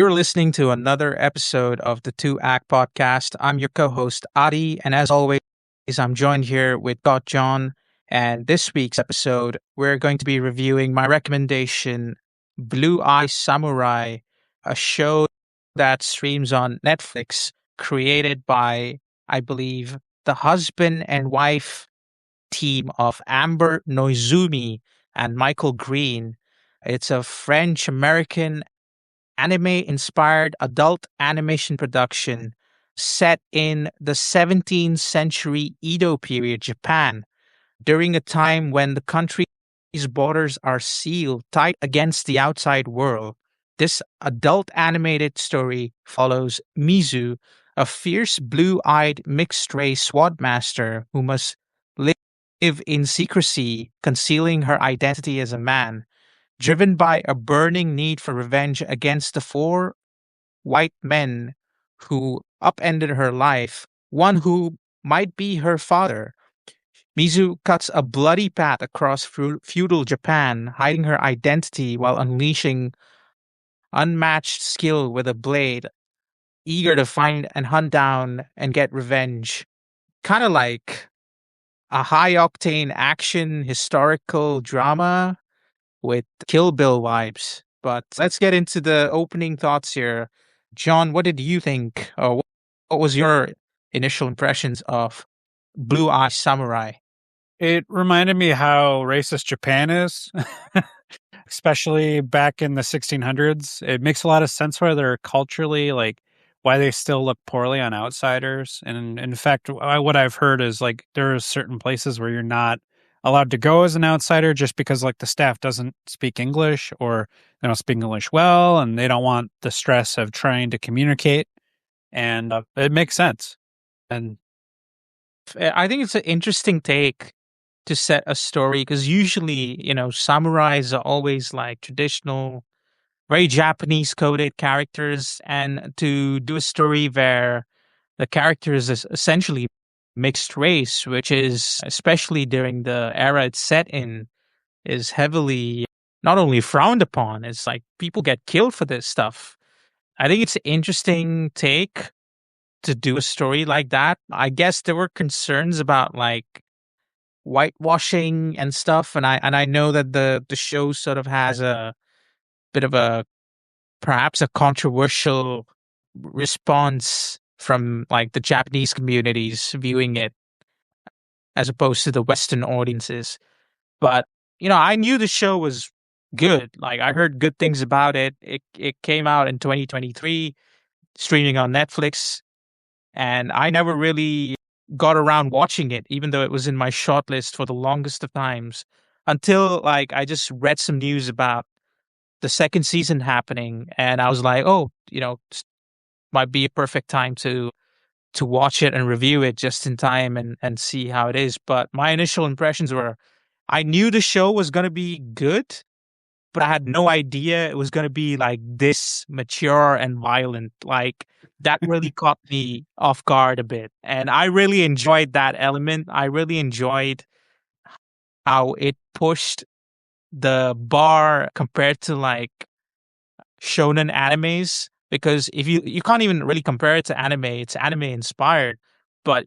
You're listening to another episode of the Two Act Podcast. I'm your co host, Adi, and as always, I'm joined here with Jon. And this week's episode, we're going to be reviewing my recommendation, Blue Eye Samurai, a show that streams on Netflix, created by, I believe, the husband and wife team of Amber Noizumi and Michael Green. It's a French American anime inspired adult animation production set in the 17th century Edo period Japan, during a time when the country's borders are sealed tight against the outside world. This adult animated story follows Mizu, a fierce blue eyed mixed race swordmaster who must live in secrecy, concealing her identity as a man. Driven by a burning need for revenge against the four white men who upended her life, one who might be her father, Mizu cuts a bloody path across feudal Japan, hiding her identity while unleashing unmatched skill with a blade, eager to find and hunt down and get revenge. Kind of like a high octane action historical drama with Kill Bill vibes. But let's get into the opening thoughts here. Jon, what did you think? What was your initial impressions of Blue Eye Samurai? It reminded me how racist Japan is, especially back in the 1600s. It makes a lot of sense why they're culturally, like, why they still look poorly on outsiders. And in fact, what I've heard is, like, there are certain places where you're not allowed to go as an outsider just because, like, the staff doesn't speak English or they don't speak English well, and they don't want the stress of trying to communicate. And it makes sense. And I think it's an interesting take to set a story because usually, samurais are always like traditional, very Japanese coded characters. And to do a story where the character is essentially mixed race, which is, especially during the era it's set in, is heavily not only frowned upon, it's like people get killed for this stuff. I think it's an interesting take to do a story like that. I guess there were concerns about like whitewashing and stuff, and I know that the show sort of has a bit of a perhaps a controversial response from like the Japanese communities viewing it as opposed to the Western audiences. But I knew the show was good. Like I heard good things about it. It came out in 2023, streaming on Netflix, and I never really got around watching it, even though it was in my shortlist for the longest of times, until like I just read some news about the second season happening, and I was like, oh, might be a perfect time to watch it and review it just in time and see how it is. But my initial impressions were, I knew the show was going to be good, but I had no idea it was going to be like this mature and violent. Like that really caught me off guard a bit. And I really enjoyed that element. I really enjoyed how it pushed the bar compared to like shonen animes, because if you can't even really compare it to anime, it's anime inspired. But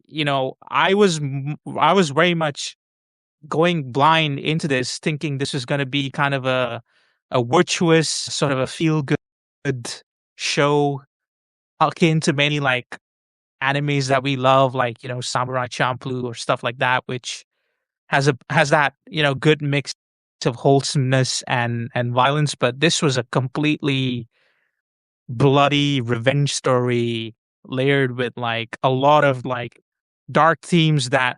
I was very much going blind into this, thinking this was going to be kind of a virtuous sort of a feel good show, akin to many like animes that we love, like Samurai Champloo or stuff like that, which has that good mix of wholesomeness and violence. But this was a completely bloody revenge story layered with like a lot of like dark themes that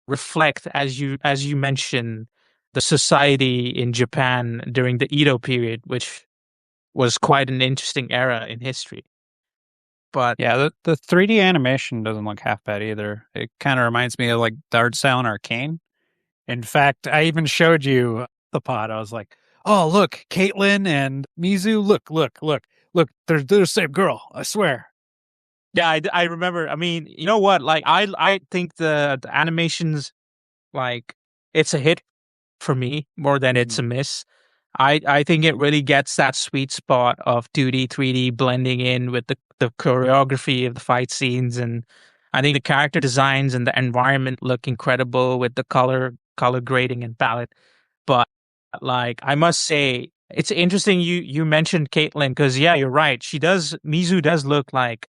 reflect, as you mentioned, the society in Japan during the Edo period, which was quite an interesting era in history. But yeah, the 3D animation doesn't look half bad either. It kind of reminds me of like the art style in Arcane. In fact, I even showed you the pod. I was like, "Oh, look, Caitlin and Mizu. Look. They're the same girl. I swear." yeah, I remember. I mean, you know what? Like, I think the animations, like, it's a hit for me more than it's a miss. I think it really gets that sweet spot of 2D, 3D blending in with the choreography of the fight scenes, and I think the character designs and the environment look incredible with the color grading and palette. But like I must say, it's interesting you mentioned Caitlyn because yeah, you're right. Mizu does look like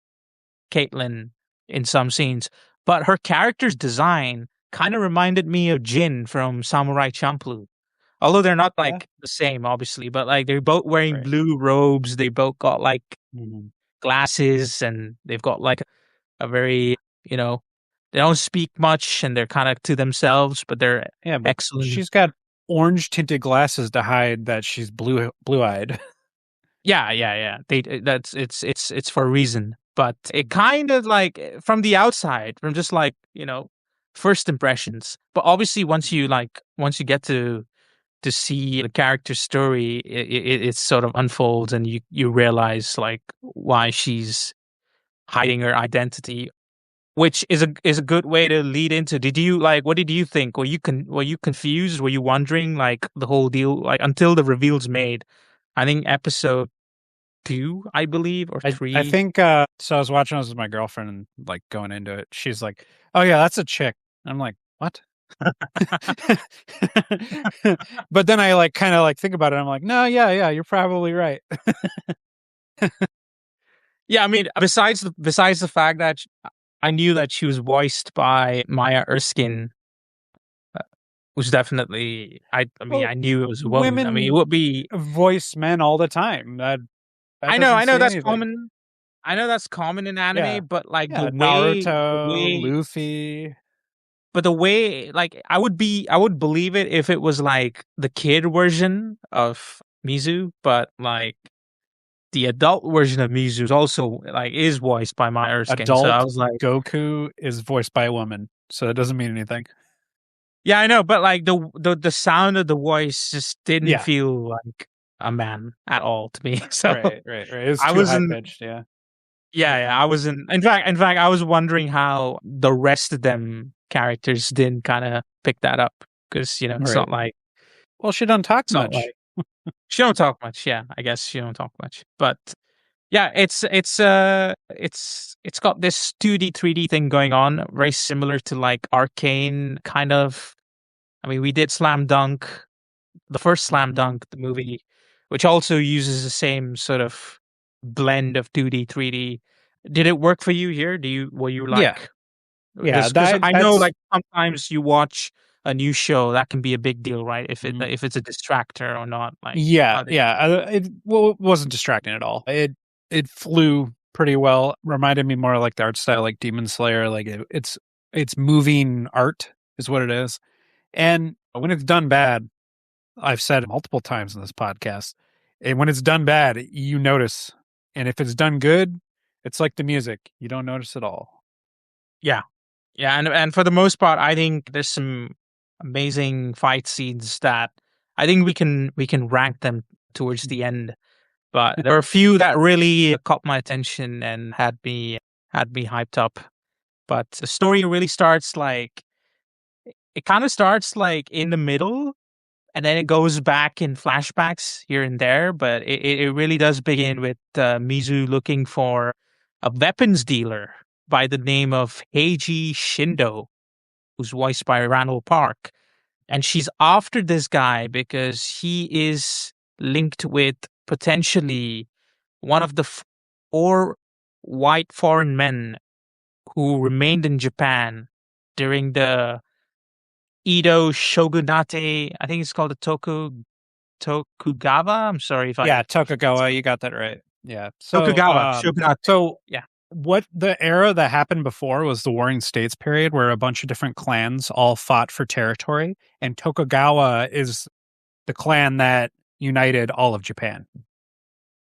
Caitlyn in some scenes, but her character's design kind of reminded me of Jin from Samurai Champloo. Although they're not Yeah. like the same, obviously, but like they're both wearing Right. blue robes. They both got like Mhm. glasses and they've got like a very, you know, they don't speak much and they're kind of to themselves, but they're Yeah, but excellent. she's got orange tinted glasses to hide that she's blue eyed. Yeah, yeah, yeah. That's it's for a reason. But it kind of like from the outside, from just like, first impressions. But obviously once you get to see the character's story, it sort of unfolds, and you realize like why she's hiding her identity, which is a good way to lead into. Did you like? What did you think? Were you confused? Were you wondering like the whole deal, like until the reveal's made? I think episode two, I believe, or I three. think so I was watching this with my girlfriend and like going into it. She's like, "Oh yeah, that's a chick." I'm like, "What?" But then I like kind of like think about it. I'm like, "No, yeah, you're probably right." Yeah, I mean, besides the fact that I knew that she was voiced by Maya Erskine, was definitely I mean, Well, I knew it was a woman. I mean, it women would be. voice men all the time. That doesn't I know say that's anything. common. I know that's common in Yeah. anime, but like Yeah, the Naruto, way, Luffy. but the way, like I would believe it if it was like the kid version of Mizu, but like the adult version of Mizu is also like is voiced by Maya Erskine. So I Adult was like, Goku is voiced by a woman, so that doesn't mean anything. yeah, I know, but like the sound of the voice just didn't Yeah. feel like a man at all to me. So Right. It's I too high wasn't. pitched, yeah. Yeah, I wasn't. In fact, I was wondering how the rest of them characters didn't kind of pick that up because Right. Well, she don't talk it's not much. like she don't talk much. Yeah, I guess she don't talk much, but yeah, it's got this 2D 3D thing going on, very similar to like Arcane kind of. I mean, we did Slam Dunk, the first Slam Mhm. Dunk, the movie, which also uses the same sort of blend of 2D 3D. Did it work for you here? Were you Yeah. like, Yeah, because I know that's like sometimes you watch a new show that can be a big deal, right? mhm. If it's a distractor or not, like Yeah, how did yeah. It wasn't distracting at all. It flew pretty well. Reminded me more like the art style, like Demon Slayer. Like it's moving art is what it is. And when it's done bad, I've said it multiple times in this podcast. And when it's done bad, you notice. And if it's done good, it's like the music. You don't notice at all. yeah. Yeah, and for the most part, I think there's some amazing fight scenes that I think we can rank them towards the end. But there were a few that really caught my attention and had me hyped up. But the story really starts like it kind of starts like in the middle, and then it goes back in flashbacks here and there. But it really does begin with Mizu looking for a weapons dealer by the name of Heiji Shindo, who's voiced by Randall Park. And she's after this guy because he is linked with potentially one of the four white foreign men who remained in Japan during the Edo shogunate. I think it's called the Tokugawa. I'm sorry if Yeah, if that's Tokugawa, you got that right. Yeah. Tokugawa shogunate. So Yeah. what the era that happened before was the Warring States period where a bunch of different clans all fought for territory, and Tokugawa is the clan that united all of Japan.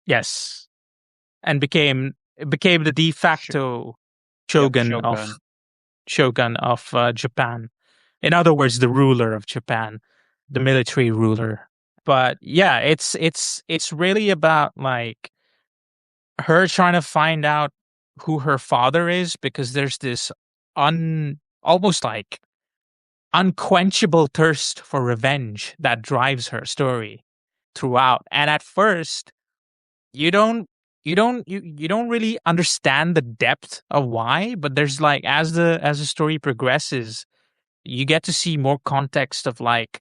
Yes. And became the de Sh- facto Yep, shogun Shogun. of Japan. In other words, the ruler of Japan, the military ruler. But yeah, it's really about like her trying to find out who her father is because there's this almost like unquenchable thirst for revenge that drives her story. throughout. And at first, you don't you don't really understand the depth of why, but there's like as the story progresses, you get to see more context of like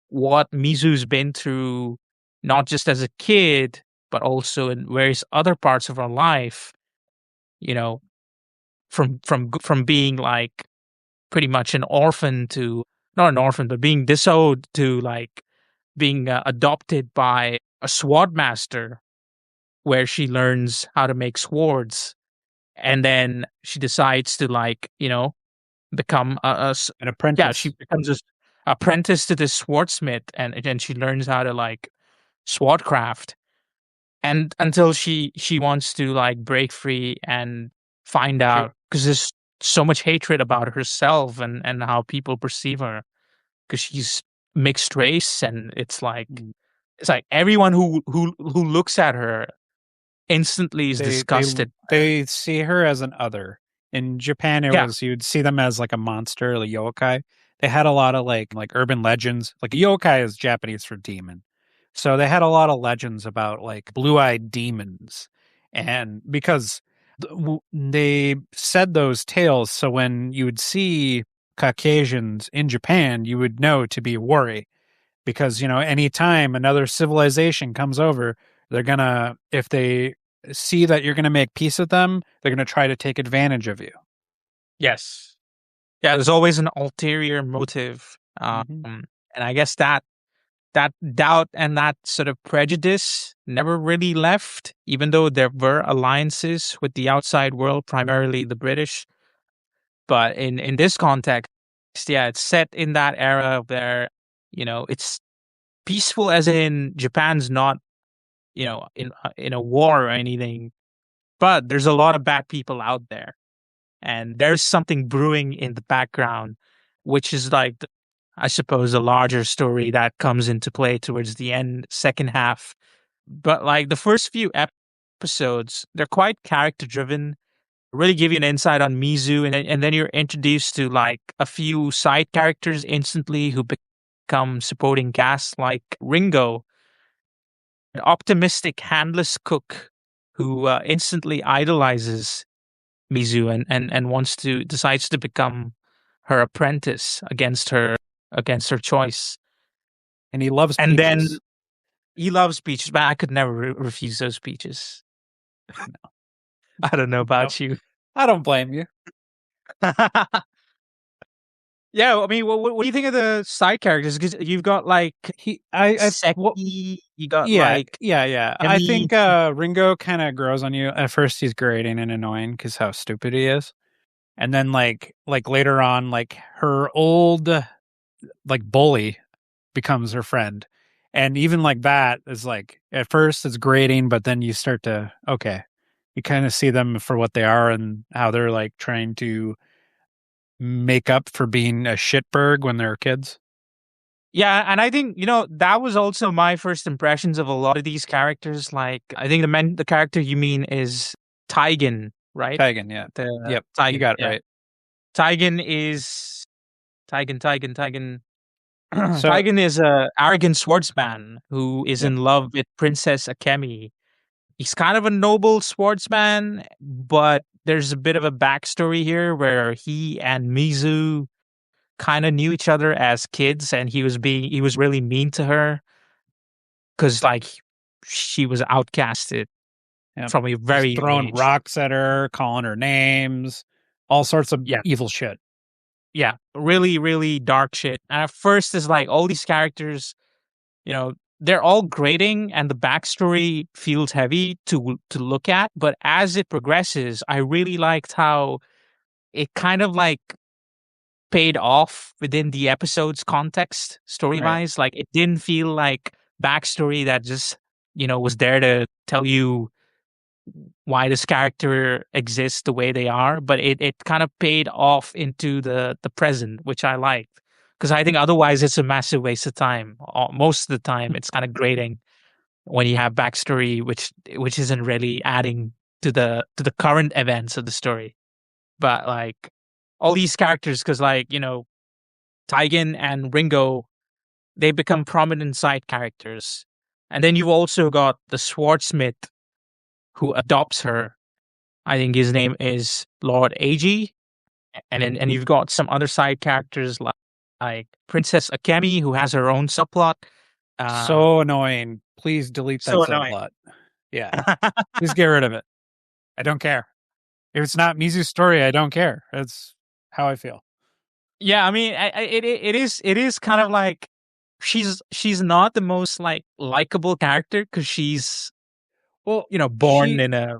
what Mizu's been through, not just as a kid, but also in various other parts of her life. You know, from being like pretty much an orphan to not an orphan, but being disowned to like being adopted by a sword master, where she learns how to make swords, and then she decides to like become An yeah, she apprentice. becomes a apprentice to this swordsmith, and she learns how to like swordcraft, and until she wants to like break free and find She, out, because there's so much hatred about herself and how people perceive her, because she's mixed race, and mm, it's like everyone who looks at her instantly is they disgusted by her. they see her as an other. In Japan, it Yeah. was you'd see them as like a monster, like yokai. They had a lot of like urban legends. Like yokai is Japanese for demon, so they had a lot of legends about like blue-eyed demons, and because they said those tales, so when you would see Caucasians in Japan, you would know to be worried because anytime another civilization comes over, they're gonna if they see that you're gonna make peace with them, they're gonna try to take advantage of you. Yes. Yeah, there's always an ulterior motive. Hmm. And I guess that doubt and that sort of prejudice never really left, even though there were alliances with the outside world, primarily the British. But in this context, yeah, it's set in that era where, it's peaceful, as in Japan's not, in a war or anything, but there's a lot of bad people out there, and there's something brewing in the background, which is like I suppose a larger story that comes into play towards the end, second half. But like the first few episodes, they're quite character driven, really give you an insight on Mizu, and then you're introduced to like a few side characters instantly who become supporting cast, like Ringo, an optimistic, handless cook who instantly idolizes Mizu, and decides to become her apprentice against her choice. And he loves And then peaches. he loves peaches, but I could never refuse those peaches. I don't know No, about you. I don't blame you. Yeah, I mean, what do you think of the side characters? Because you've got like What? Seki, you got Yeah, like yeah, yeah. I Emi. think Ringo kind of grows on you. At first, he's grating and annoying because how stupid he is, and then like later on, like her old like bully becomes her friend. And even like that is like at first it's grating, but then you start to okay, you kind of see them for what they are and how they're like trying to make up for being a shitberg when they're kids. Yeah, and I think that was also my first impressions of a lot of these characters. Like, I think the character you mean is Taigen, right? Taigen, yeah. The Yep, you Taigen, got it yeah. right. Taigen is Taigen. So Taigen is a arrogant swordsman who is yep. in love with Princess Akemi. He's kind of a noble swordsman, but there's a bit of a backstory here where he and Mizu kind of knew each other as kids, and he was really mean to her because like she was outcasted Yep. from a Just very young throwing age. rocks at her, calling her names, all sorts of Yeah, evil shit. yeah, really, really dark shit. And at first, it's like all these characters, you know, they're all grating, and the backstory feels heavy to look at. But as it progresses, I really liked how it kind of like paid off within the episode's context, story Right. wise. Like it didn't feel like backstory that just was there to tell you why this character exists the way they are, but it kind of paid off into the present, which I liked, because I think otherwise it's a massive waste of time. Most of the time, it's kind of grating when you have backstory, which isn't really adding to the current events of the story. But like all these characters, because like Taigen and Ringo, they become prominent side characters. And then you've also got the swordsmith who adopts her. I think his name is Lord A.G. And you've got some other side characters like Princess Akemi, who has her own subplot. Uh, So annoying. Please delete that so annoying. subplot. Yeah. Please get rid of it. I don't care. If it's not Mizu's story, I don't care. That's how I feel. Yeah, I mean, it is kind of like she's not the most like likable character because she's Well, born she in a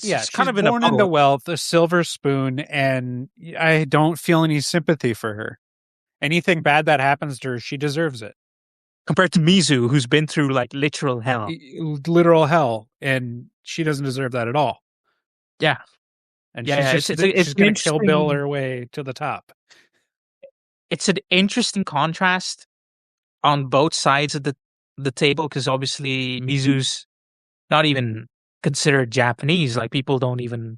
yeah, she's kind she's of in a born into bubble wealth, a silver spoon, and I don't feel any sympathy for her. Anything bad that happens to her, she deserves it. compared to Mizu, who's been through like literal hell. Literal hell, and she doesn't deserve that at all. Yeah, And yeah, she's yeah. just It's she's an gonna kill Bill interesting her way to the top. contrast on both sides of the table because obviously Mizu's not even considered Japanese. Like people don't even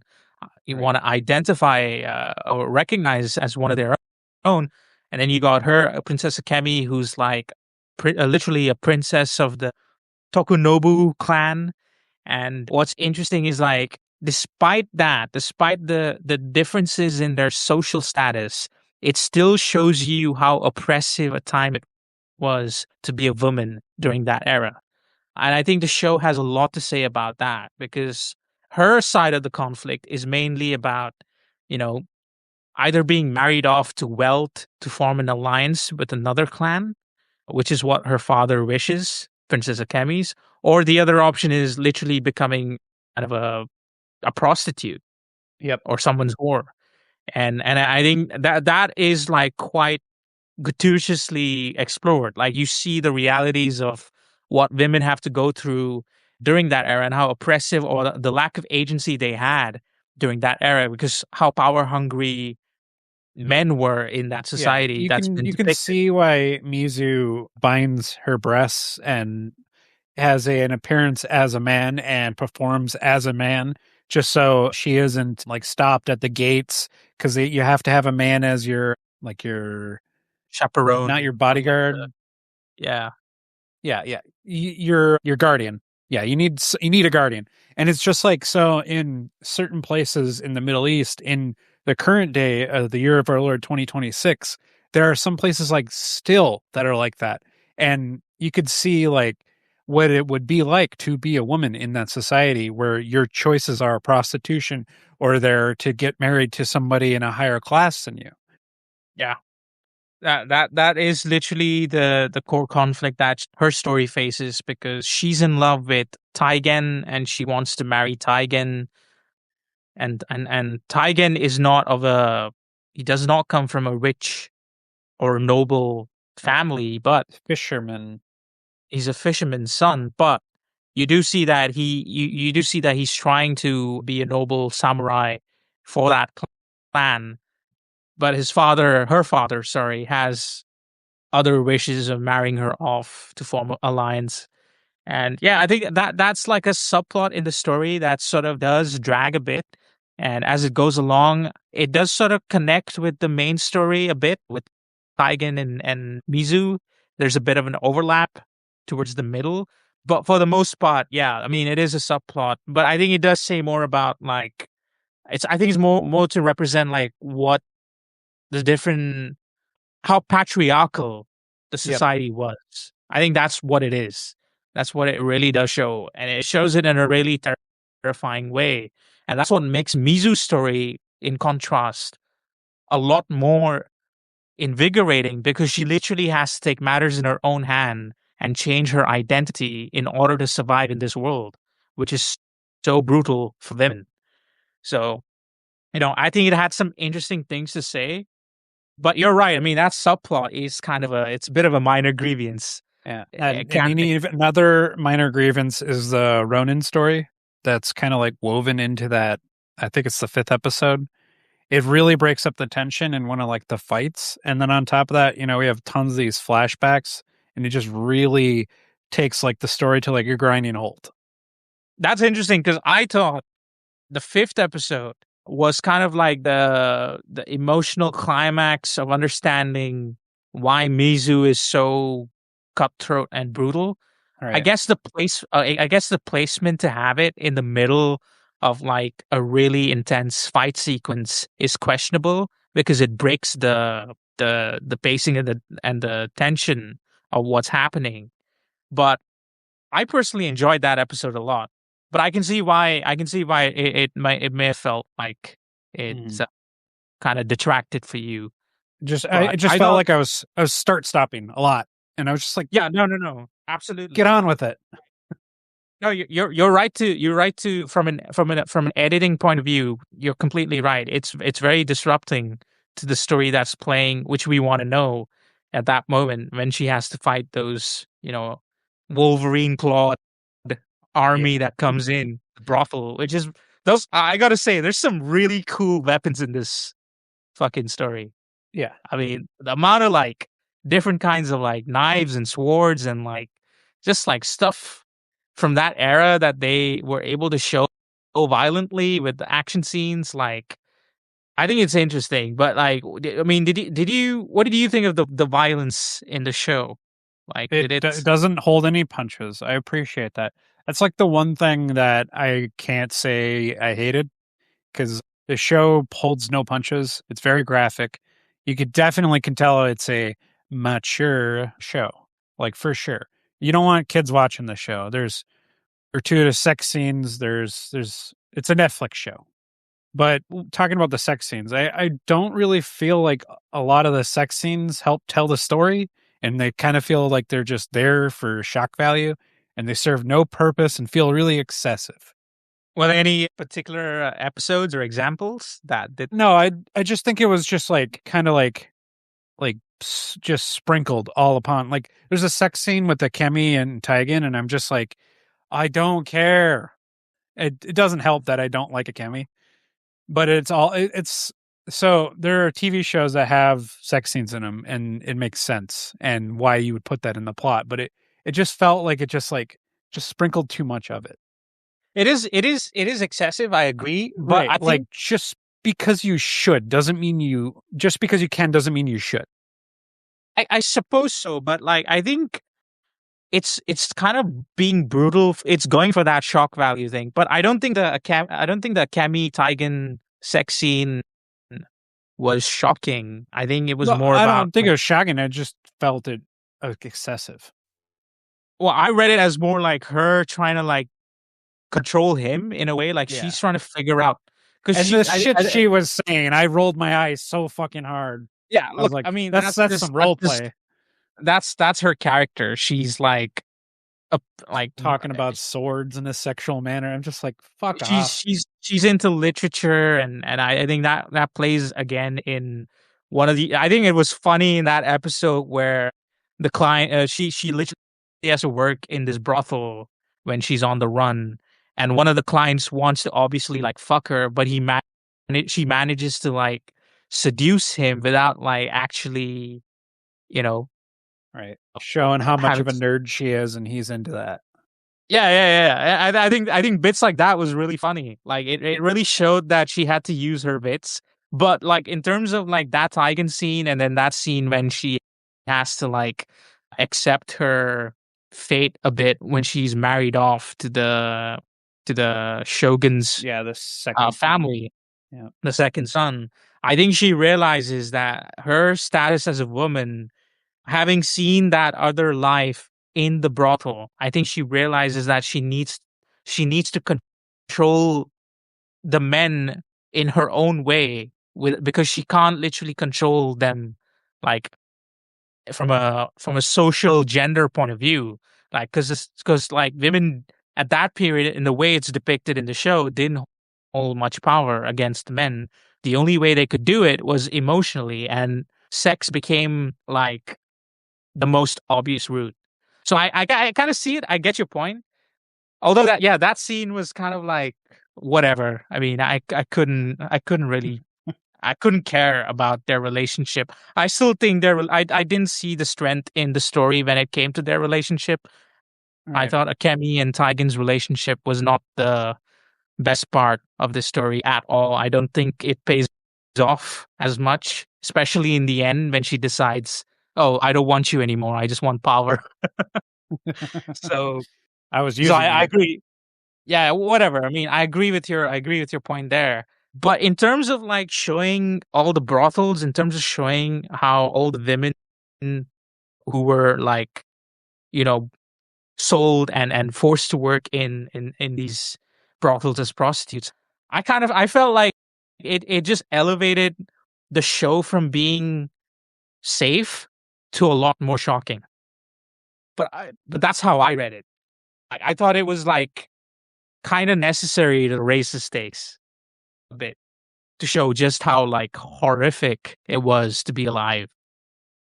you Right. want to identify or recognize as one of their own. And then you got her, Princess Akemi, who's like literally a princess of the Tokunobu clan. And what's interesting is like, despite that, despite the differences in their social status, it still shows you how oppressive a time it was to be a woman during that era. And I think the show has a lot to say about that because her side of the conflict is mainly about, you know, either being married off to wealth to form an alliance with another clan, which is what her father wishes, Princess Akemi's, or the other option is literally becoming kind of a prostitute Yep. or someone's whore. And I think that is like quite gratuitously explored. Like you see the realities of what women have to go through during that era and how oppressive or the lack of agency they had during that era because how power hungry men were in that Yeah, society you that's can been you can depicted. see why Mizu binds her breasts and has an appearance as a man and performs as a man just so she isn't like stopped at the gates because you have to have a man as your like your not your Chaperone or like the bodyguard. yeah. Yeah, yeah. Your guardian. Yeah, you need a guardian. And it's just like so in certain places in the Middle East in the current day of the year of our Lord 2026, there are some places like still that are like that. And you could see like what it would be like to be a woman in that society where your choices are prostitution or they're to get married to somebody in a higher class than you. Yeah. That is literally the core conflict that her story faces because she's in love with Taigen and she wants to marry Taigen and Taigen is not of a he does not come from a rich or noble family, but Fisherman. he's a fisherman's son. But you do see that you do see that he's trying to be a noble samurai for that clan. But her father, sorry, has other wishes of marrying her off to form an alliance. And yeah, I think that's like a subplot in the story that sort of does drag a bit. And as it goes along, it does sort of connect with the main story a bit with Taigen and Mizu. There's a bit of an overlap towards the middle. But for the most part, yeah, I mean, it is a subplot. But I think it does say more about like, I think it's more to represent like what the different how patriarchal the Yep. society was. I think that's what it is. That's what it really does show. And it shows it in a really terrifying way. And that's what makes Mizu's story, in contrast, a lot more invigorating because she literally has to take matters in her own hand and change her identity in order to survive in this world, which is so brutal for women. So, I think it had some interesting things to say, but you're right. I mean, that subplot is kind of it's a bit of a minor grievance. Yeah, It and can't you make need another minor grievance is the Ronin story that's kind of like woven into that. I think it's the fifth episode. It really breaks up the tension in one of like the fights, and then on top of that, we have tons of these flashbacks, and it just really takes like the story to like a grinding halt. that's interesting because I thought the fifth episode was kind of like the emotional climax of understanding why Mizu is so cutthroat and brutal. I Right. guess the place, I guess the placement to have it in the middle of like a really intense fight sequence is questionable because it breaks the pacing and the tension of what's happening. But I personally enjoyed that episode a lot. But I can see why it may have felt like it Mhm. kind of detracted for you. It But just I felt thought, like I was start stopping a lot, and I was just like, yeah, no, absolutely. get on with it. No, you're right to from an editing point of view. You're completely right. It's very disrupting to the story that's playing, which we want to know at that moment when she has to fight those Wolverine clawed Yeah. army that comes in the brothel, which is those. I gotta say, there's some really cool weapons in this fucking story. Yeah. I mean, the amount of like different kinds of like knives and swords and like just like stuff from that era that they were able to show so violently with the action scenes, like I think it's interesting. But like, I mean, what did you think of the violence in the show? Like, did It it? doesn't hold any punches. I appreciate that. That's like the one thing that I can't say I hated because the show holds no punches. It's very graphic. You could definitely can tell it's a mature show, like for sure. You don't want kids watching the show. There's gratuitous sex scenes. It's a Netflix show. But talking about the sex scenes, I don't really feel like a lot of the sex scenes help tell the story, and they kind of feel like they're just there for shock value, and they serve no purpose and feel really excessive. Well, any particular episodes or examples that did? No, I just think it was just like kind of just sprinkled all upon. Like there's a sex scene with the Kemi and Taigen, and I'm just like, I don't care. It doesn't help that I don't like a Kemi, but it's so there are TV shows that have sex scenes in them, and it makes sense and why you would put that in the plot. But it just felt like it just sprinkled too much of it. It is excessive. I agree, but Right, I like think just because you should doesn't mean you just because you can doesn't mean you should. I suppose so. But like, I think it's kind of being brutal. It's going for that shock value thing, but I don't think the Cami Taigen sex scene was shocking. I think it was No, more I about don't think it like, was shocking. I just felt it excessive. well, I read it as more like her trying to like control him in a way, like Yeah. she's trying to figure out because And the shit she was saying, I rolled my eyes so fucking hard. yeah. I was Look, like, I mean, that's some role play. that's her character. She's like a like Talking about swords in a sexual manner. I'm just like, fuck off. she's into literature and I think that that plays again in one of the I think it was funny in that episode where the client she literally has to work in this brothel when she's on the run and one of the clients wants to obviously like fuck her but she manages to like seduce him without like actually you know Right. Showing how much having of a nerd she is, and he's into that. yeah. I think bits like that was really funny. Like it really showed that she had to use her bits. But like in terms of like that Tigan scene and then that scene when she has to like accept her fate a bit when she's married off to the shogun's Yeah, the second son. family, Yeah. the second son. I think she realizes that her status as a woman having seen that other life in the brothel, I think she realizes that she needs to control the men in her own way with because she can't literally control them like from a social gender point of view like because like women at that period in the way it's depicted in the show didn't hold much power against men. The only way they could do it was emotionally and sex became like the most obvious route. So I kind of see it. I get your point. Although that yeah, that scene was kind of like whatever. I mean, I couldn't really I couldn't care about their relationship. I still think I didn't see the strength in the story when it came to their relationship. I Right. thought Akemi and Taigen's relationship was not the best part of the story at all. I don't think it pays off as much, especially in the end when she decides, "Oh, I don't want you anymore. I just want power." So, I was so using I it. agree. Yeah, whatever. I mean, I agree with your point there. But in terms of like showing all the brothels, in terms of showing how all the women who were like, you know, sold and forced to work in these brothels as prostitutes, I felt like it just elevated the show from being safe to a lot more shocking. But that's how I read it. I thought it was like kind of necessary to raise the stakes a bit to show just how like horrific it was to be alive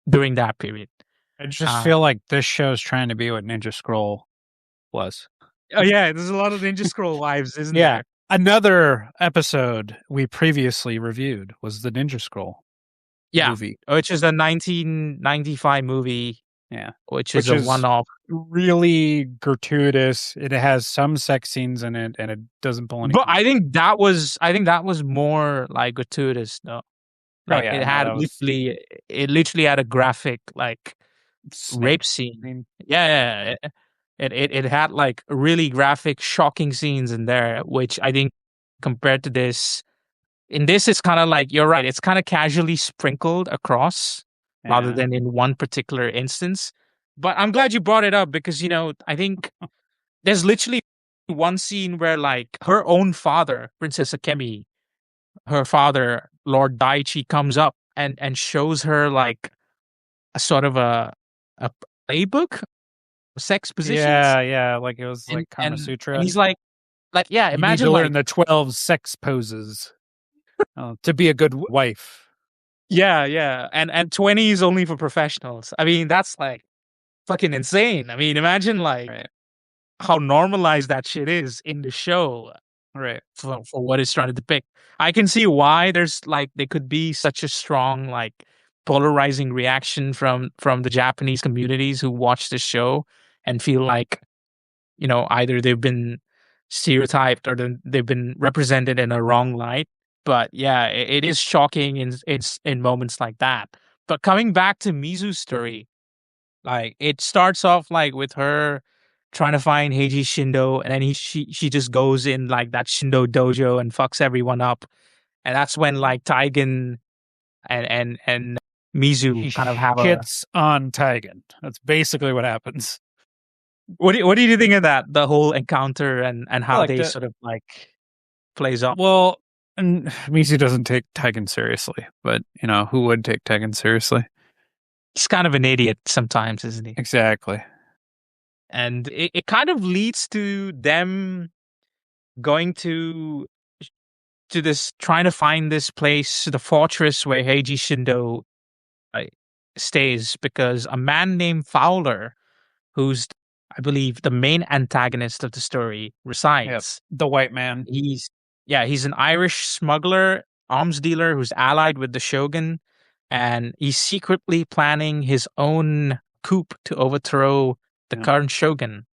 during that period. I just Uh, feel like this show's trying to be what Ninja Scroll was. oh yeah, there's a lot of Ninja Scroll vibes, isn't Yeah. there? Another episode we previously reviewed was the Ninja Scroll Yeah, movie. which is a 1995 movie, Yeah. which is Which a is one-off. really gratuitous. It has some sex scenes in it and it doesn't pull any But punches. I think that was more like gratuitous though. Oh Like yeah, no, that was it literally had a graphic like snake. rape scene. I mean, Yeah, yeah, yeah. It had like really graphic, shocking scenes in there, which I think compared to this, in this it's kind of like you're right. It's kind of casually sprinkled across rather yeah. than in one particular instance. But I'm glad you brought it up because I think there's literally one scene where like her own father, Princess Akemi, her father, Lord Daichi, comes up and shows her like a sort of a playbook, sex positions, Yeah, yeah. Like it was and like Kama and Sutra. he's like yeah, You need imagine to learn like the 12 sex poses to be a good wife. yeah, yeah, and 20 is only for professionals. I mean, that's like fucking insane. I mean, imagine like Right. how normalized that shit is in the show Right. for what it's trying to depict. I can see why there's like there could be such a strong like polarizing reaction from the Japanese communities who watch this show and feel like either they've been stereotyped or they've been represented in a wrong light. But yeah, it is shocking in moments like that. But coming back to Mizu's story, like it starts off like with her trying to find Heiji Shindo, and then she just goes in like that Shindo dojo and fucks everyone up, and that's when like Taigen and Mizu He kind of have a. hits on Taigen. That's basically what happens. What do you think of that? The whole encounter and I how liked they it. sort of like plays off. Well, and Mizu doesn't take Taigen seriously, but who would take Taigen seriously? He's kind of an idiot sometimes, isn't he? Exactly. And it kind of leads to them going to this, trying to find this place, the fortress where Heiji Shindo uh, stays, because a man named Fowler, who's I believe the main antagonist of the story, Yep. resides. The white man. He's an Irish smuggler, arms dealer who's allied with the shogun, and he's secretly planning his own coup to overthrow the Yeah. current shogun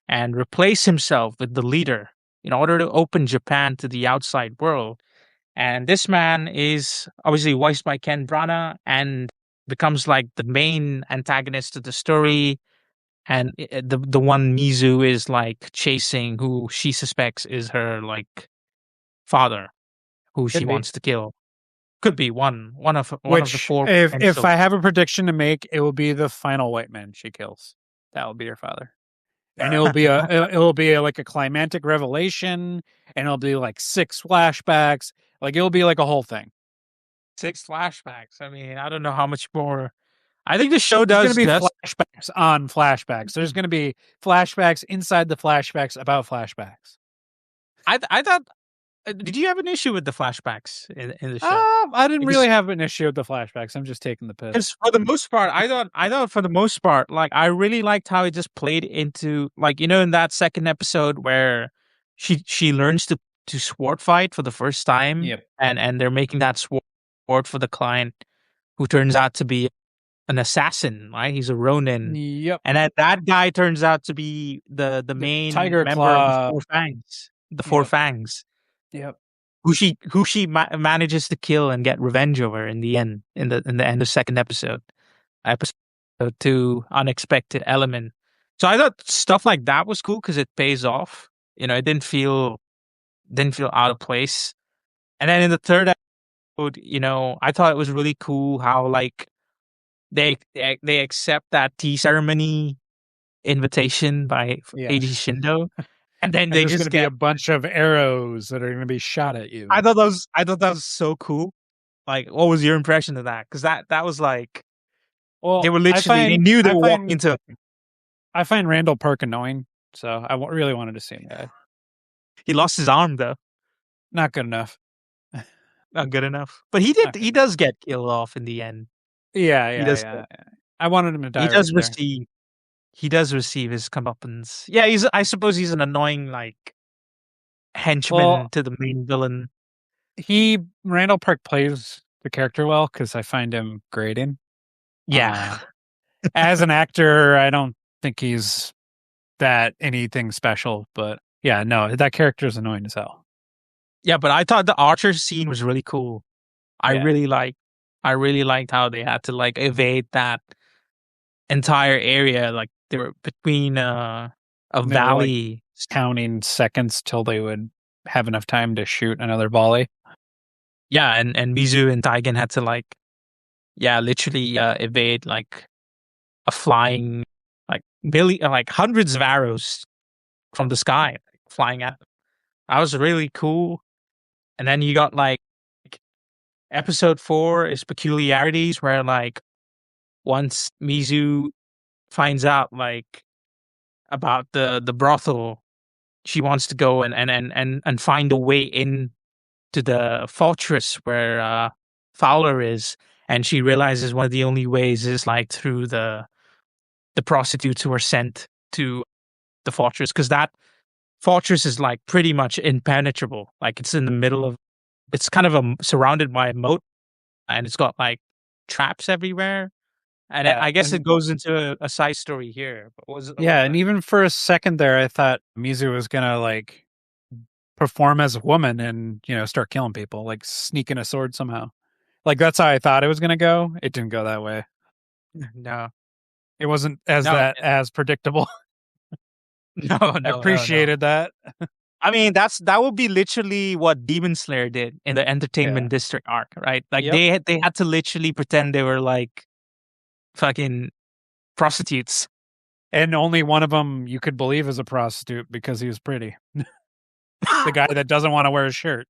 and replace himself with the leader in order to open Japan to the outside world. And this man is obviously voiced by Ken Branagh and becomes like the main antagonist of the story. And the one Mizu is like chasing, who she suspects is her like father, who she Could be. wants to kill. Could be one of the Which, four if potential. I have a prediction to make, it will be the final white man she kills. That will be her father, and like a climactic revelation, and it'll be like 6 flashbacks. Like it'll be like a whole thing. 6 flashbacks. I mean, I don't know how much more. I think the show There's going to does be just. flashbacks on flashbacks. There's going to be flashbacks inside the flashbacks about flashbacks. I thought. Did you have an issue with the flashbacks in the show? I didn't Because really have an issue with the flashbacks. I'm just taking the piss. Because for the most part, I thought for the most part, like I really liked how it just played into like in that second episode where she learns to sword fight for the first time, Yep. and they're making that sword for the client who turns out to be an assassin, right? He's a Ronin, Yep. and that guy turns out to be the main Tiger member of the Claw. Four Fangs, the Four Yep. Fangs, Yep. who she manages to kill and get revenge over in the end, in the end of second episode 2, unexpected element. So I thought stuff like that was cool because it pays off. It didn't feel out of place. And then in the third episode, I thought it was really cool how like they accept that tea ceremony invitation by Yeah. Eiji Shindo, and then And they there's going just to be get. a bunch of arrows that are going to be shot at you. I thought that was so cool. Like, what was your impression of that? Because that was like they Well, were literally they knew they were walking into. I find Randall Park annoying, so really wanted to see him die. He lost his arm though, Not good enough. not good enough. But he Not did. good He enough. does get killed off in the end. Yeah, He yeah, does. yeah, yeah. I wanted him to He die right does there. receive. He does receive his comeuppance. Yeah, I suppose he's an annoying like henchman Well, to the main villain. Randall Park plays the character well because I find him grating. Yeah. As an actor, I don't think he's that anything special, but yeah, no, that character is annoying as hell. Yeah, but I thought the Archer scene was really cool. I Yeah. really like I really liked how they had to like evade that entire area. Like they were between a And they were like valley. counting seconds till they would have enough time to shoot another volley. Yeah, and Mizu and Taigen had to like literally evade like a flying like hundreds of arrows from the sky flying at them. That was really cool. And then you got like episode 4 is peculiarities where like once Mizu finds out like about the brothel, she wants to go and find a way in to the fortress where Fowler is, and she realizes one of the only ways is like through the prostitutes who are sent to the fortress, because that fortress is like pretty much impenetrable. Like it's in the middle of, it's kind of surrounded by a moat, and it's got like traps everywhere. And Yeah, I guess it and goes into a side story here. But yeah, and even for a second there, I thought Mizu was gonna like perform as a woman and start killing people, like sneaking a sword somehow. Like that's how I thought it was gonna go. It didn't go that way. no, It wasn't as predictable. no, I no, no, no. appreciated that. I mean, that would be literally what Demon Slayer did in the Yeah. Entertainment District arc, right? Like Yep. they had to literally pretend they were like fucking prostitutes. And only one of them you could believe is a prostitute because he was pretty. The guy that doesn't want to wear a shirt.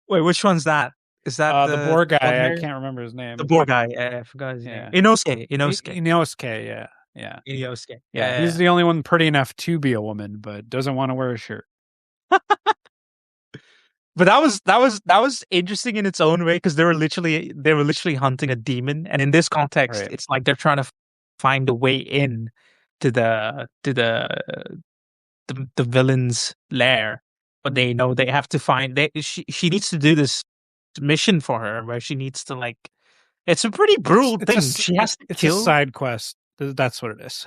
Wait, which one's that? Is that The the boar blonde guy, I hair? can't remember his The name. boar guy. I forgot his name. Yeah. Inosuke. Inosuke, yeah. Yeah. Inosuke. Yeah. He's the only one pretty enough to be a woman, but doesn't want to wear a shirt. But that was interesting in its own way, because they were literally hunting a demon, and in this context, Right. it's like they're trying to find a way in to the villain's lair, but they know they have to find. She needs to do this mission for her where she needs to like. It's a pretty brutal thing. She has to it's a kill. side quest. That's what it is.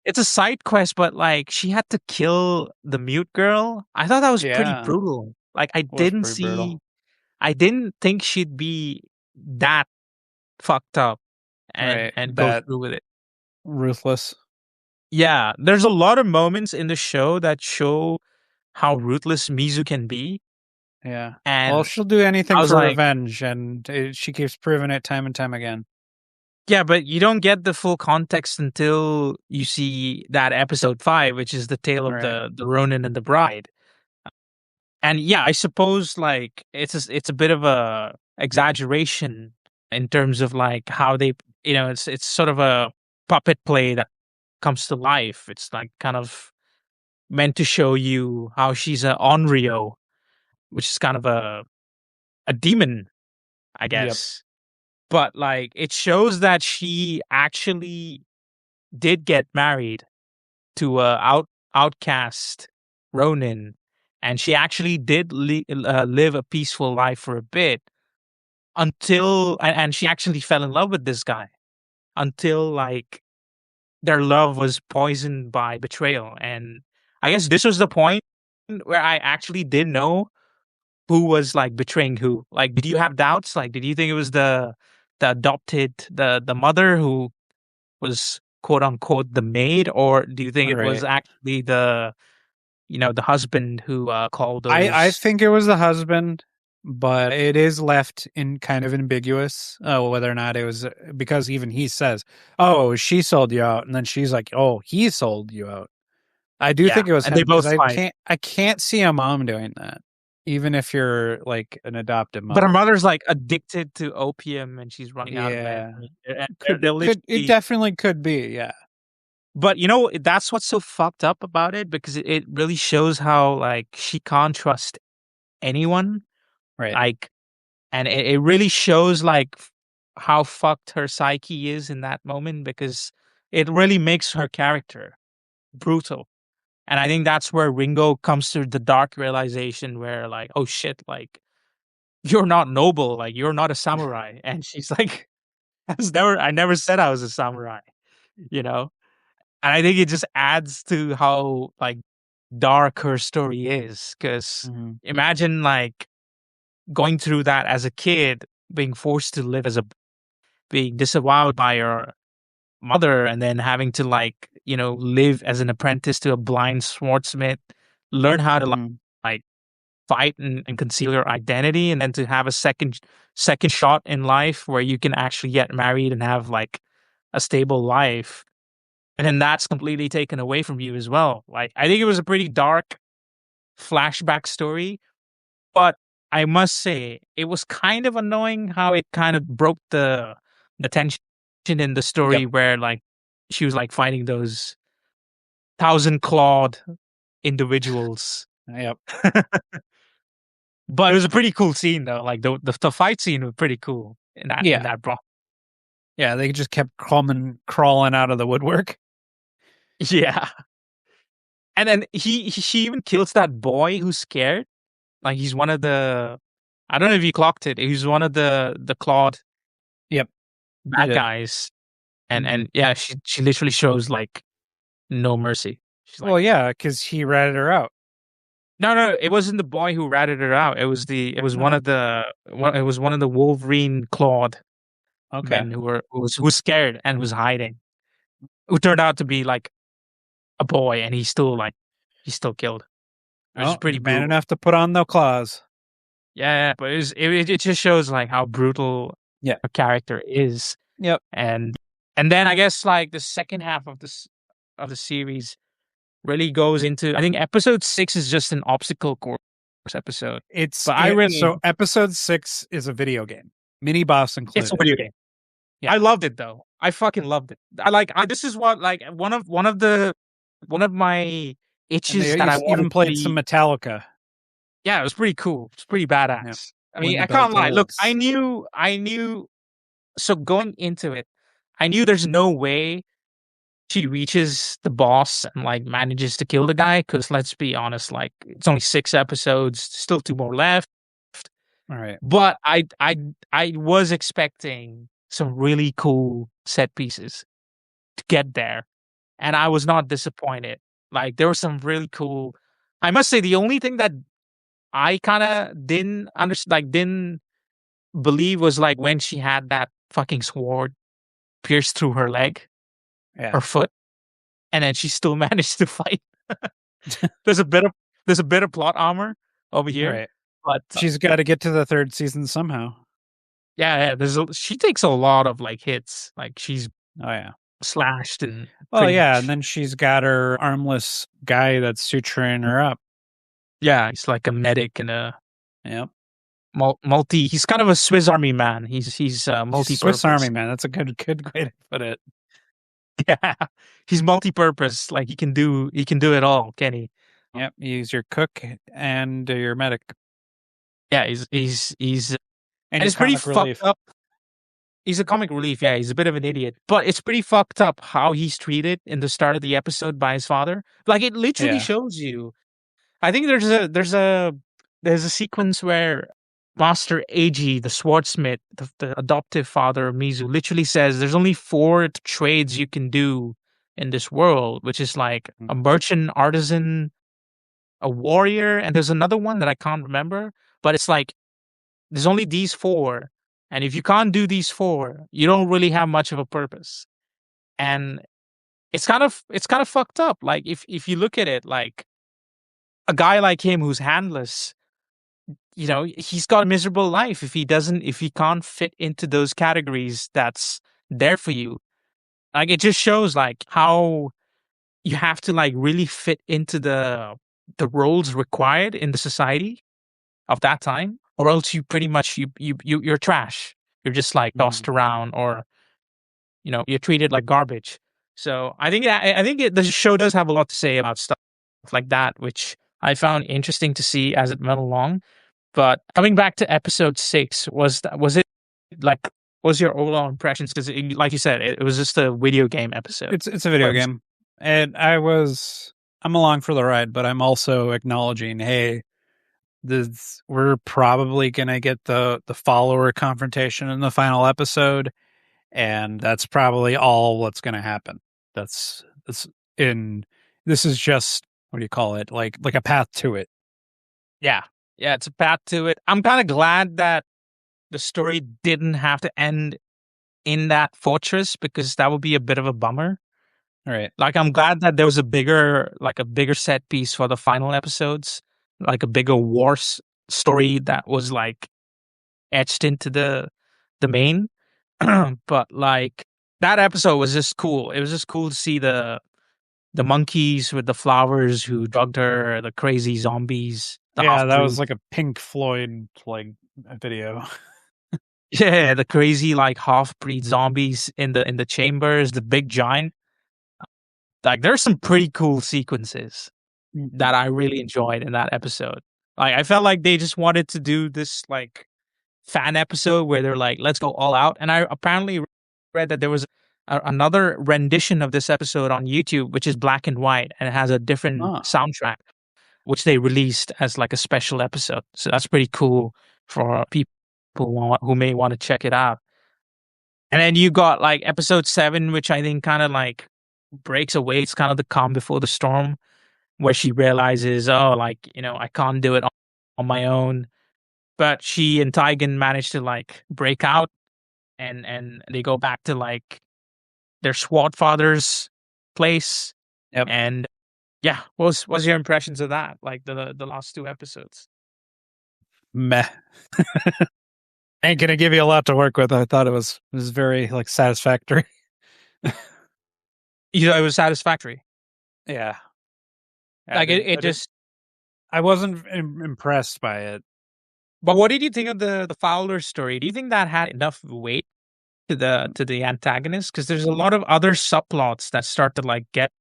It's a side quest, but like she had to kill the mute girl. I thought that was pretty Yeah. brutal. Like It was pretty brutal. I didn't think she'd be that fucked up and Right. go That through with it. ruthless. Yeah, there's a lot of moments in the show that show how ruthless Mizu can be, Yeah. Well, and she'll do I anything was for like, revenge, and she keeps proving it time and time again. yeah, but you don't get the full context until you see that episode 5, which is the tale of Right. the Ronin and the Bride. And yeah, I suppose like it's a bit of a exaggeration in terms of like how they, it's sort of a puppet play that comes to life. It's like kind of meant to show you how she's a Onryo, which is kind of a demon, I Yep. guess. But like it shows that she actually did get married to a outcast Ronin, and she actually did live a peaceful life for a bit until, and she actually fell in love with this guy until like their love was poisoned by betrayal. And I guess this was the point where I actually did know who was like betraying who. Like, did you have doubts? Like, did you think it was the adopted the mother who was quote unquote the maid, or do you think All it was right. actually the husband who called I those? think it was the husband, but it is left in kind of ambiguous whether or not it was because even he says, "Oh, she sold you out," and then she's like, "Oh, he sold you out." I do Yeah, think it was and they him because both fight. I can't see a mom doing that, even if you're like an adoptive But her mother. mother's like addicted to opium and she's running out of bed. Yeah, And they're could it literally. definitely could be, yeah. But that's what's so fucked up about it because it really shows how like she can't trust anyone. Right. Like, and it really shows like how fucked her psyche is in that moment because it really makes her character brutal. And I think that's where Ringo comes to the dark realization where like, oh shit, like you're not noble, like you're not a samurai. And she's like, I never said I was a samurai, you know? And I think it just adds to how like dark her story is. Cause Mhm. imagine like going through that as a kid, being forced to live as a being disavowed by your mother and then having to like, live as an apprentice to a blind swordsmith, learn how to Mhm. like fight and conceal your identity, and then to have a second shot in life where you can actually get married and have like a stable life. And then that's completely taken away from you as well. Like I think it was a pretty dark flashback story, but I must say it was kind of annoying how it kind of broke the tension in the Yep. story where like she was like fighting those thousand clawed individuals. Yep. But it was a pretty cool scene though. Like the fight scene was pretty cool in Yeah. that block. Yeah, they just kept crawling out of the woodwork. Yeah. And then she even kills that boy who's scared. Like he's one of the I don't know if you clocked it. He's one of the clawed Yep, I bad did. guys. And Mhm. yeah, she literally shows like no mercy. She's like, Well, yeah, because he ratted her out. no, it wasn't the boy who ratted her out. It was Oh, it was one of the Wolverine clawed okay. men who was scared and was hiding. Who turned out to be like a boy, and he's still killed. It was Oh, pretty man brutal. enough to put on the claws. Yeah, but it just shows like how brutal Yeah. a character is, Yep. and then I guess like the second half of this of the series really goes into. I think episode 6 is just an obstacle course episode, but So episode 6 is a video game, mini boss it's a included. video game. Yeah. I loved it though. I fucking loved it. This is what like one of my And itches they that I wanted even to played some be. Metallica. Yeah, it was pretty cool. It's pretty Yeah. badass. I When mean, the I bell can't lie. Look, tolls. I knew. So going into it, I knew there's no way she reaches the boss and like manages to kill the guy. Because let's be honest, like it's only 6 episodes, still 2 more left. All right. But I was expecting some really cool set pieces to get there, and I was not disappointed. Like there was some really cool. I must say the only thing that I kind of didn't understand, like didn't believe, was like when she had that fucking sword pierced through her leg Yeah. or foot, and then she still managed to fight. There's a bit of plot armor over All here, right. but She's got to get to the third season somehow. yeah, she takes a lot of like hits. Like she's Oh yeah. slashed and Well, pretty yeah, and much. then she's got her armless guy that's suturing her up. Yeah, he's like a medic and a Yep. multi. He's kind of a Swiss Army man. He's He's Swiss Army multi-purpose. man. That's a good way to put it. Yeah, he's multi-purpose. Like he can do it all, can he? Yep. He's your cook and your medic Yeah, he's and and your it's pretty comic fucked relief. up. He's a comic relief. Yeah, he's a bit of an idiot, but it's pretty fucked up how he's treated in the start of the episode by his father. Like it literally Yeah. shows you. I think there's a sequence where Master Ag, the swordsmith, the adoptive father of Mizu, literally says there's only 4 trades you can do in this world, which is like Mm. a merchant, artisan, a warrior, and there's another one that I can't remember. But it's like there's only these 4, and if you can't do these 4, you don't really have much of a purpose. And it's kind of fucked up. Like if you look at it, like a guy like him who's handless, he's got a miserable life if he can't fit into those categories that's there for you. Like it just shows like how you have to like really fit into the roles required in the society of that time, or else you pretty much you're trash. You're just like Mm. tossed around, or you're treated like garbage. So I think the show does have a lot to say about stuff like that, which I found interesting to see as it went along. But coming back to episode 6, was it like was your overall impressions? Because like you said, it was just a video game episode. It's a video But game, and I'm along for the ride, but I'm also acknowledging, hey, this we're probably gonna get the follower confrontation in the final episode, and that's probably all what's gonna happen. That's in this is just what do you call it? Like a path to it. yeah, yeah, it's a path to it. I'm kind of glad that the story didn't have to end in that fortress, because that would be a bit of a bummer. All right. Like I'm glad that there was a bigger set piece for the final episodes, like a bigger story that was like etched into the main. But like that episode was just cool. It was just cool to see the monkeys with the flowers who drugged her, the crazy zombies, the Yeah, half that was brute. like a Pink Floyd like video. Yeah, the crazy like half breed zombies in the chambers, the big giant. Like there's some pretty cool sequences that I really enjoyed in that episode. Like I felt like they just wanted to do this like fan episode where they're like, let's go all out. And I apparently read that there was another rendition of this episode on YouTube, which is black and white and it has a different Oh, soundtrack, which they released as like a special episode. So that's pretty cool for people who may want to check it out. And then you got like episode 7, which I think kind of like breaks away. It's kind of the calm before the storm, where she realizes, oh, like, I can't do it on my own. But she and Taigen manage to like break out, and they go back to like their SWAT father's place. yep. And yeah, what was your impressions of that? Like the last 2 episodes? Meh. Ain't gonna give you a lot to work with. I thought it was very like satisfactory. It was satisfactory. Yeah. I Like didn't it I didn't just. I wasn't impressed by it. But what did you think of the Fowler story? Do you think that had enough weight to the antagonist? Because there's a lot of other subplots that start to like get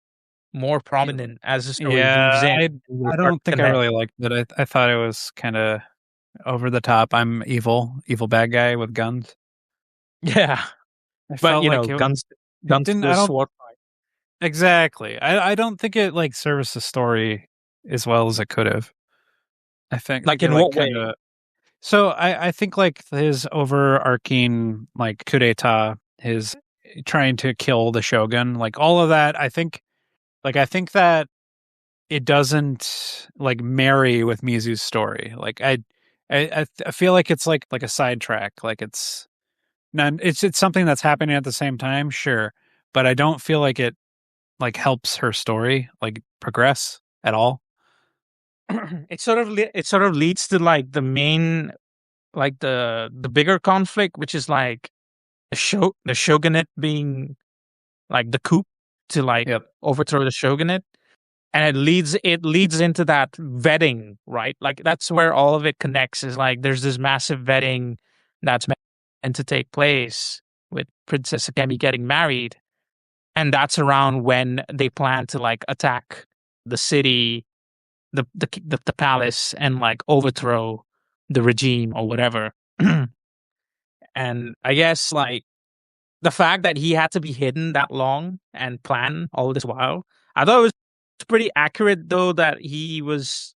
more prominent as the story moves Yeah, in. I They I start don't to think I connect. really liked it. I thought it was kind of over the top. I'm evil bad guy with guns. Yeah, I but felt like it guns to didn't. the I don't sword. exactly. I don't think it like serviced the story as well as it could have. I think Like it in like what kind way? of. So I think like his overarching like coup d'état, his trying to kill the shogun, like all of that. I think that it doesn't like marry with Mizu's story. Like I feel like it's like a sidetrack. Like it's something that's happening at the same time, sure, but I don't feel like it like helps her story like progress at all. It sort of leads to like the main, like the bigger conflict, which is like the shogunate being like the coup to like Yep. overthrow the shogunate. And it leads into that vetting, right? Like that's where all of it connects, is like there's this massive vetting that's meant to take place with Princess Akemi getting married, and that's around when they plan to like attack the city, the palace, and like overthrow the regime or whatever. And I guess like the fact that he had to be hidden that long and plan all this while, I thought it was pretty accurate, though, that he was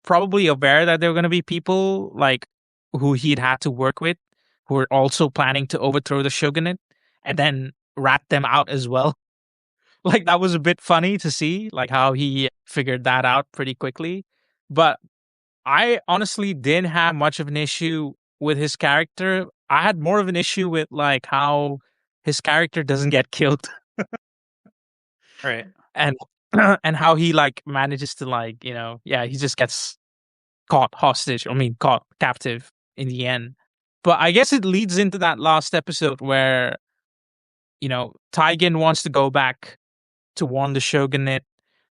probably aware that there were going to be people like who he'd had to work with who were also planning to overthrow the shogunate, and then rat them out as well. Like that was a bit funny to see, like how he figured that out pretty quickly. But I honestly didn't have much of an issue with his character. I had more of an issue with like how his character doesn't get killed. Right. and and how he like manages to like he just gets caught hostage. I mean, caught captive in the end. But I guess it leads into that last episode where Taigen wants to go back to warn the shogunate.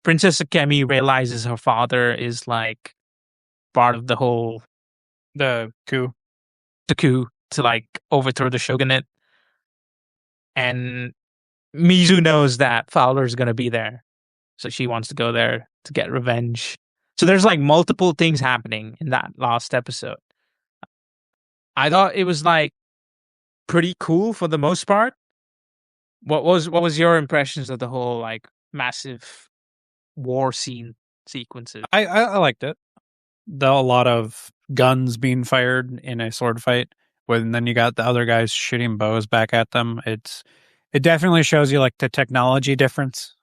Princess Akemi realizes her father is like part of the whole The coup. the coup to like overthrow the shogunate, and Mizu knows that Fowler's gonna be there, so she wants to go there to get revenge. So there's like multiple things happening in that last episode. I thought it was like pretty cool for the most part. What was your impressions of the whole like massive war scene sequences? I liked it. A lot of guns being fired in a sword fight, and then you got the other guys shooting bows back at them. It definitely shows you like the technology difference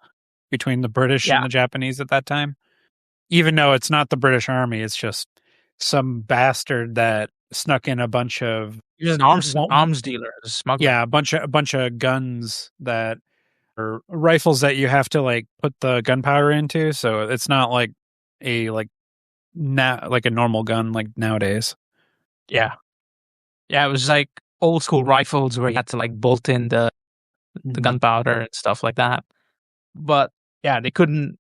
between the British Yeah, and the Japanese at that time. Even though it's not the British Army, it's just some bastard that snuck in a bunch of he was an arms dealer, a smuggler. yeah, a bunch of guns that are rifles that you have to like put the gunpowder into, so it's not like a like a normal gun like nowadays. Yeah, yeah, it was like old school rifles where you had to like bolt in the Mhm. gunpowder and stuff like that. But yeah, they couldn't.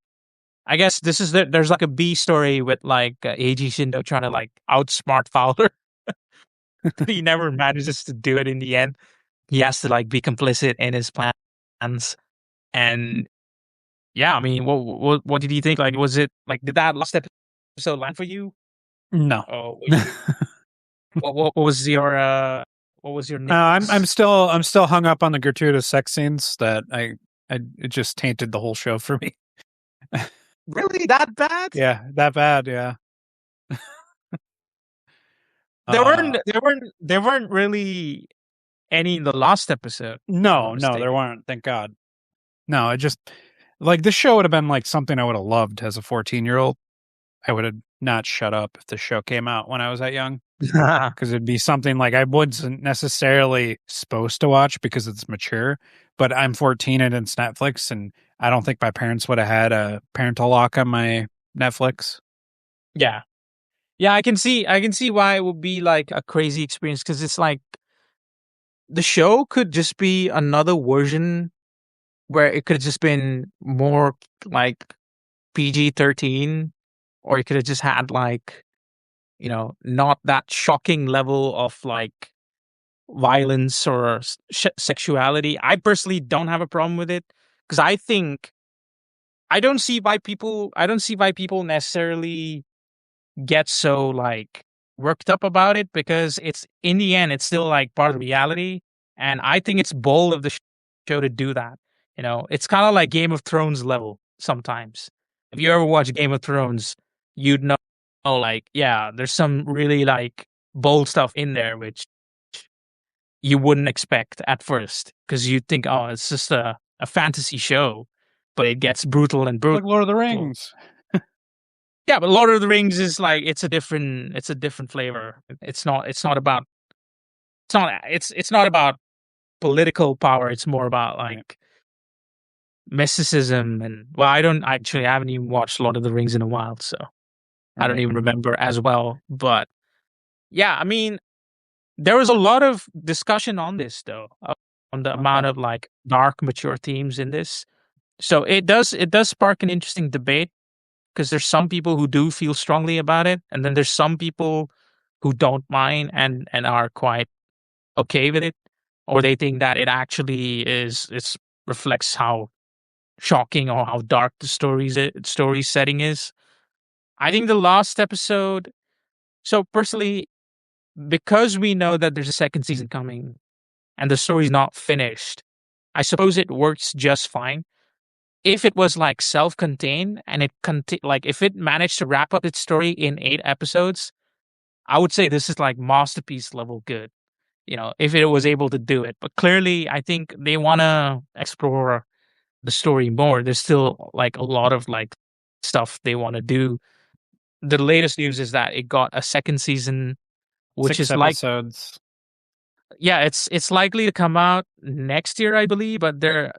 I guess there's like a B story with like Eiji Shindo trying to like outsmart Fowler. He never manages to do it in the end. He has to like be complicit in his plans. And yeah, I mean, what did you think? Like, was it like did that last episode land for you? No. Oh, were you what was your I'm nitpicks? still hung up on the gratuitous sex scenes that it just tainted the whole show for me. Really that bad? Yeah, that bad. Yeah. There Uh, weren't there weren't really any in the last episode, if I'm not no, there mistaken. weren't. Thank God. No, it just like this show would have been like something I would have loved as a 14-year-old. I would have not shut up if the show came out when I was that young because it'd be something like I wasn't necessarily supposed to watch because it's mature, but I'm 14 and it's Netflix, and I don't think my parents would have had a parental lock on my Netflix. Yeah. Yeah, I can see why it would be like a crazy experience because it's like the show could just be another version where it could have just been more like PG-13, or it could have just had like, not that shocking level of like violence or sexuality. I personally don't have a problem with it because I don't see why people necessarily get so like worked up about it because it's in the end it's still like part of reality, and I think it's bold of the show to do that. It's kind of like Game of Thrones level sometimes. If you ever watch Game of Thrones, you'd know like yeah, there's some really like bold stuff in there which you wouldn't expect at first because you think, oh, it's just a fantasy show, but it gets brutal and Like Lord of the brutal. Rings. Yeah, but Lord of the Rings is like it's a different flavor. It's not about political power. It's more about Yeah, like mysticism and well, I haven't even watched Lord of the Rings in a while, so I don't right. even remember as well. But yeah, I mean, there was a lot of discussion on this though, on the Okay. amount of like dark, mature themes in this. So it does spark an interesting debate because there's some people who do feel strongly about it, and then there's some people who don't mind and are quite okay with it, or they think that it actually it reflects how shocking or how dark the story setting is. I think the last episode. So personally, because we know that there's a second season coming and the story's not finished, I suppose it works just fine. If it was like self-contained and like if it managed to wrap up its story in 8 episodes, I would say this is like masterpiece level good. If it was able to do it. But clearly, I think they want to explore the story more. There's still like a lot of like stuff they want to do. The latest news is that it got a second season, which 6 is like episodes. yeah, it's likely to come out next year, I believe. But they're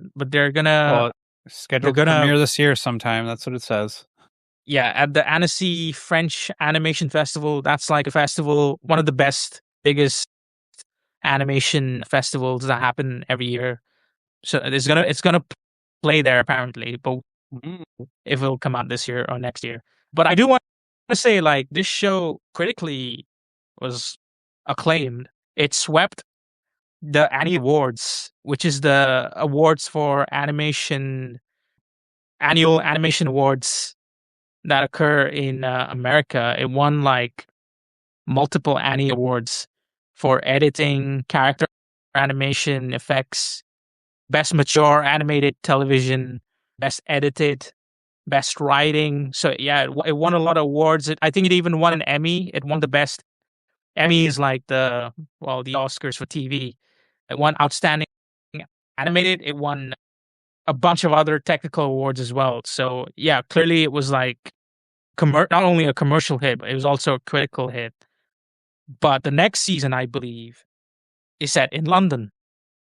gonna Well, They're Scheduled to gonna, premiere this year sometime. That's what it says. yeah, at the Annecy French Animation Festival. That's like a festival, one of the best, biggest animation festivals that happen every year. So it's gonna play there apparently, but if it'll come out this year or next year. But I do want to say, like, this show critically was acclaimed. It swept the Annie Awards, which is the awards for animation, annual animation awards that occur in America. It won like multiple Annie Awards for editing, character animation, effects, best mature animated television, best edited, best writing. So yeah, it won a lot of awards. I think it even won an Emmy. It won the best. Emmy is like the Oscars for TV. It won outstanding animated. It won a bunch of other technical awards as well. So yeah, clearly it was like not only a commercial hit, but it was also a critical hit. But the next season, I believe, is set in London.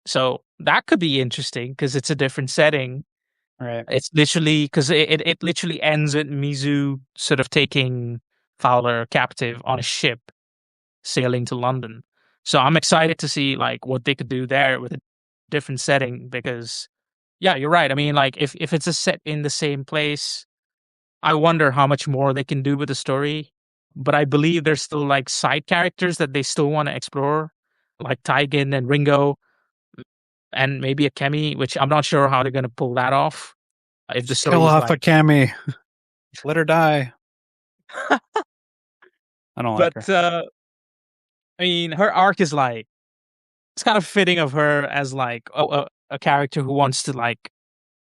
So that could be interesting because it's a different setting. Right. It's literally because it literally ends with Mizu sort of taking Fowler captive on a ship sailing to London. So I'm excited to see like what they could do there with a different setting because yeah, you're right. I mean, like if it's a set in the same place, I wonder how much more they can do with the story. But I believe there's still like side characters that they still want to explore, like Taigen and Ringo, and maybe a Kemi, which I'm not sure how they're going to pull that off. If the Just kill story is off a like, Cammy. Let her die. I don't like her. but I mean, her arc is like it's kind of fitting of her as like a character who wants to like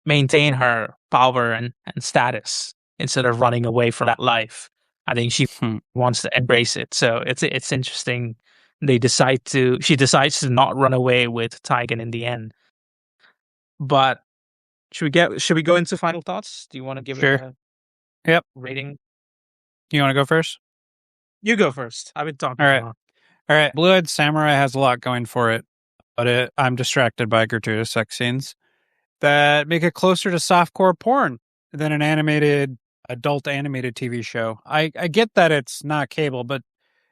maintain her power and status instead of running away from that life. I think she Hmm. wants to embrace it. So it's interesting. She decides to not run away with Taigen in the end. But should we go into final thoughts? Do you want to give it Sure. a Yep. rating? You want to go first? You go first. I've been talking All too right. long. All right. Blue-Eyed Samurai has a lot going for it, but I'm distracted by gratuitous sex scenes that make it closer to softcore porn than an adult animated TV show. I get that it's not cable, but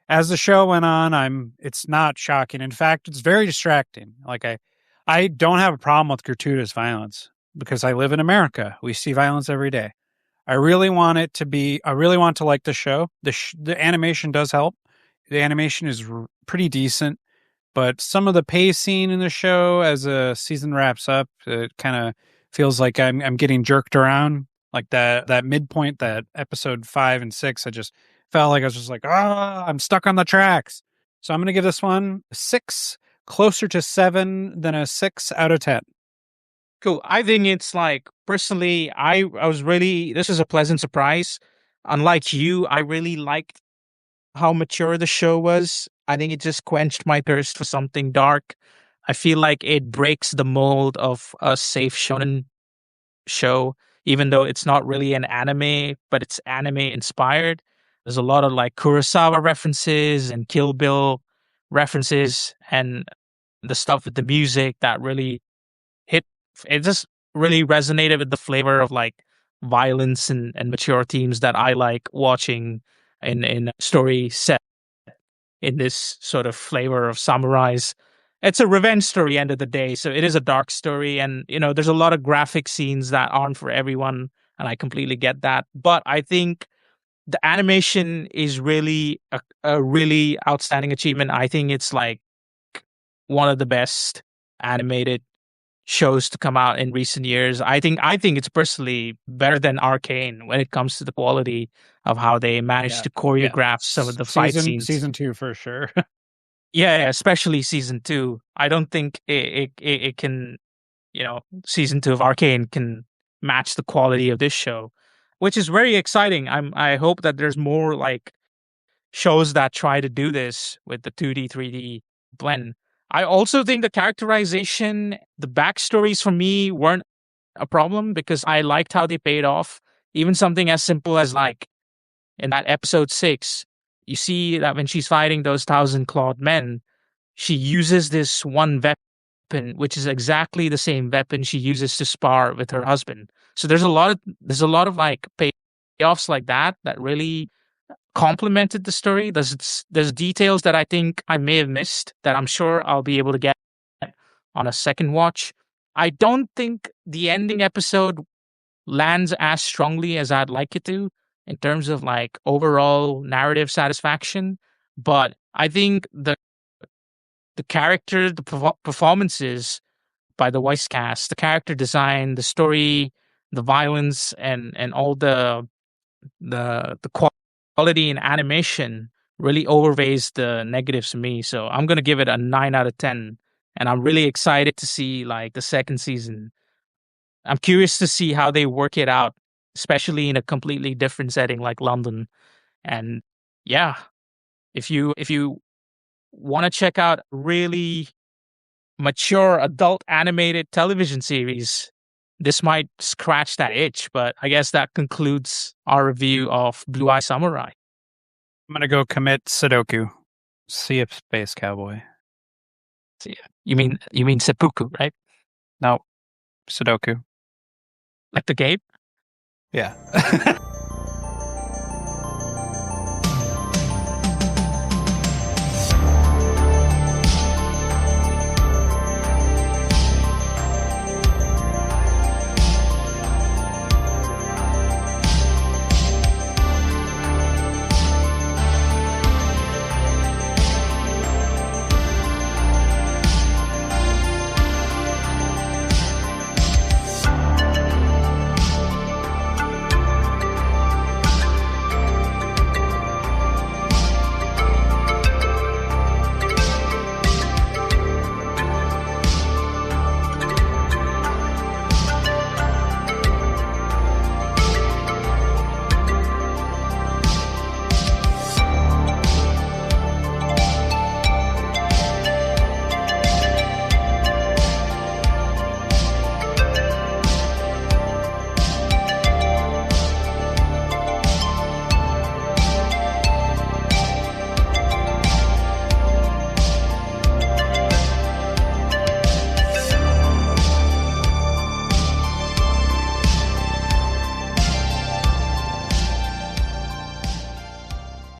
as the show went on, it's not shocking. In fact, it's very distracting. Like I don't have a problem with gratuitous violence because I live in America. We see violence every day. I really want to like the show. The animation does help. The animation is pretty decent, but some of the pacing in the show as a season wraps up, it kind of feels like I'm getting jerked around. Like that midpoint, that episode 5 and 6, I just felt like I was just like, I'm stuck on the tracks. So I'm gonna give this one a 6, closer to 7 than a 6 out of 10. Cool. I think it's like personally, I was really this was a pleasant surprise. Unlike you, I really liked how mature the show was. I think it just quenched my thirst for something dark. I feel like it breaks the mold of a safe shonen show, even though it's not really an anime, but it's anime inspired. There's a lot of like Kurosawa references and Kill Bill references and the stuff with the music that really hit. It just really resonated with the flavor of like violence and mature themes that I like watching in story set in this sort of flavor of samurais. It's a revenge story end of the day, so it is a dark story, and there's a lot of graphic scenes that aren't for everyone, and I completely get that. But I think the animation is really a really outstanding achievement. I think it's like one of the best animated shows to come out in recent years. I think it's personally better than Arcane when it comes to the quality of how they managed Yeah, to yeah. choreograph some of the fight scenes. Season 2 for sure. Yeah, especially season two. I don't think it can, season two of Arcane can match the quality of this show, which is very exciting. I hope that there's more like shows that try to do this with the 2D 3D blend. I also think the characterization, the backstories for me weren't a problem because I liked how they paid off. Even something as simple as like in that episode 6, you see that when she's fighting those thousand clawed men, she uses this one weapon weapon, which is exactly the same weapon she uses to spar with her husband. So there's a lot of like payoffs like that really complemented the story. There's details that I think I may have missed that I'm sure I'll be able to get on a second watch. I don't think the ending episode lands as strongly as I'd like it to in terms of like overall narrative satisfaction, but I think the character, the performances by the voice cast, the character design, the story, the violence, and all the quality in animation really overweighs the negatives for me. So I'm gonna give it a 9 out of 10, and I'm really excited to see like the second season. I'm curious to see how they work it out, especially in a completely different setting like London. And yeah, if you want to check out really mature adult animated television series, this might scratch that itch. But I guess that concludes our review of Blue Eye Samurai. I'm gonna go commit Sudoku. See a space cowboy. So, yeah. You mean seppuku, right? No, Sudoku. Like the game? Yeah.